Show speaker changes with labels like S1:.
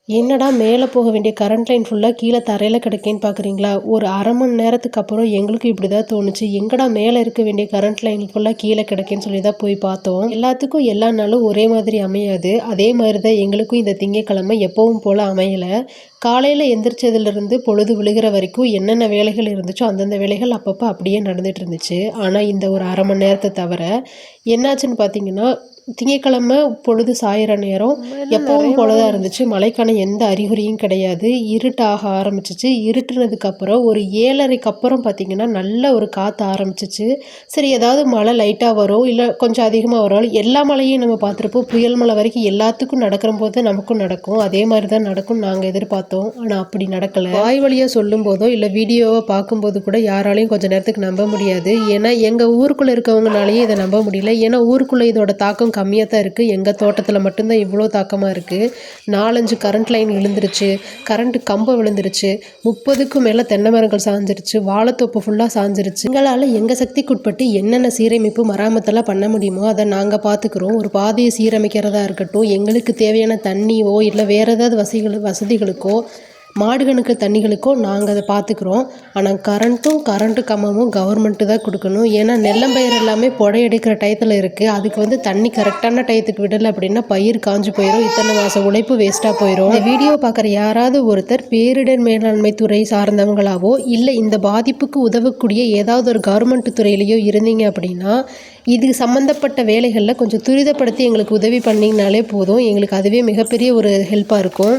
S1: என்னடா மேலே போக வேண்டிய கரண்ட் லைன் ஃபுல்லாக கீழே தரையில் கிடக்கேன்னு பார்க்குறீங்களா? ஒரு அரை மணி நேரத்துக்கு அப்புறம் எங்களுக்கும் இப்படி தான் தோணுச்சு. எங்கடா மேலே இருக்க வேண்டிய கரண்ட் லைன் ஃபுல்லாக கீழே கிடக்கேன்னு சொல்லி தான் போய் பார்த்தோம். எல்லாத்துக்கும் எல்லா நாளும் ஒரே மாதிரி அமையாது. அதே மாதிரி தான் எங்களுக்கும் இந்த திங்கட்கிழமை எப்பவும் போல் அமையலை. காலையில் எந்திரிச்சதுலேருந்து பொழுது விழுகிற வரைக்கும் என்னென்ன வேலைகள் இருந்துச்சோ அந்தந்த வேலைகள் அப்பப்போ அப்படியே நடந்துட்டு இருந்துச்சு. ஆனால் இந்த ஒரு அரை மணி நேரத்தை தவிர என்னாச்சுன்னு பார்த்தீங்கன்னா, திங்கட்கிழமை பொழுது சாயிற நேரம் எப்பவும் போல தான் இருந்துச்சு. மழைக்கான எந்த அறிகுறியும் கிடையாது. இருட்டாக ஆரம்பிச்சிச்சு. இருட்டுனதுக்கப்புறம் ஒரு 7:30க்கு அப்புறம் பார்த்திங்கன்னா நல்ல ஒரு காற்று ஆரம்பிச்சிச்சு. சரி, ஏதாவது மழை லைட்டாக வரும், இல்லை கொஞ்சம் அதிகமாக வரும். எல்லா மழையும் நம்ம பார்த்துருப்போம். புயல் மழை வரைக்கும் எல்லாத்துக்கும் நடக்கிற போது நமக்கும் நடக்கும். அதே மாதிரி தான் நடக்கும்னு நாங்கள் எதிர்பார்த்தோம். ஆனால் அப்படி நடக்கலை. வாய் வழியாக சொல்லும் போதோ இல்லை வீடியோவை பார்க்கும்போது கூட யாராலையும் கொஞ்சம் நேரத்துக்கு நம்ப முடியாது. ஏன்னா எங்கள் ஊருக்குள்ளே இருக்கவங்கனாலேயே இதை நம்ப முடியல. ஏன்னா ஊருக்குள்ளே இதோட தாக்கம் கம்மியாக தான் இருக்குது. எங்கள் தோட்டத்தில் மட்டும்தான் இவ்வளோ தாக்கமாக இருக்குது. 4-5 கரண்ட் லைன் விழுந்துருச்சு, கரண்ட்டு கம்பம் விழுந்துருச்சு, 30க்கும் மேலே தென்னை மரங்கள் சாஞ்சிருச்சு, வாழைத்தோப்பு ஃபுல்லாக சாஞ்சிருச்சு. எங்களால் எங்கள் சக்திக்குட்பட்டு என்னென்ன சீரமைப்பு மராமத்தெல்லாம் பண்ண முடியுமோ அதை நாங்கள் பார்த்துக்குறோம். ஒரு பாதையை சீரமைக்கிறதா இருக்கட்டும், எங்களுக்கு தேவையான தண்ணியோ இல்லை வேறு ஏதாவது வசதிகளுக்கோ மாடுகளுக்கு தண்ணிகளுக்கோ நாங்கள் அதை பார்த்துக்குறோம். ஆனால் கரண்ட்டு கம்பமும் கவர்மெண்ட்டு தான் கொடுக்கணும். ஏன்னா நெல்லம்பயிர் எல்லாமே புடை எடுக்கிற டயத்தில் இருக்குது. அதுக்கு தண்ணி கரெக்டான டயத்துக்கு விடலை அப்படின்னா பயிர் காஞ்சு போயிடும். இத்தனை மாதம் உழைப்பு வேஸ்ட்டாக போயிடும். இந்த வீடியோ பார்க்குற யாராவது ஒருத்தர் பேரிடர் மேலாண்மை துறை சார்ந்தவங்களாவோ இல்லை இந்த பாதிப்புக்கு உதவக்கூடிய ஏதாவது ஒரு கவர்மெண்ட் துறையிலையோ இருந்தீங்க அப்படின்னா இது சம்மந்தப்பட்ட வேலைகளில் கொஞ்சம் துரிதப்படுத்தி எங்களுக்கு உதவி பண்ணிங்கனாலே போதும். எங்களுக்கு அதுவே மிகப்பெரிய ஒரு ஹெல்ப்பாக இருக்கும்.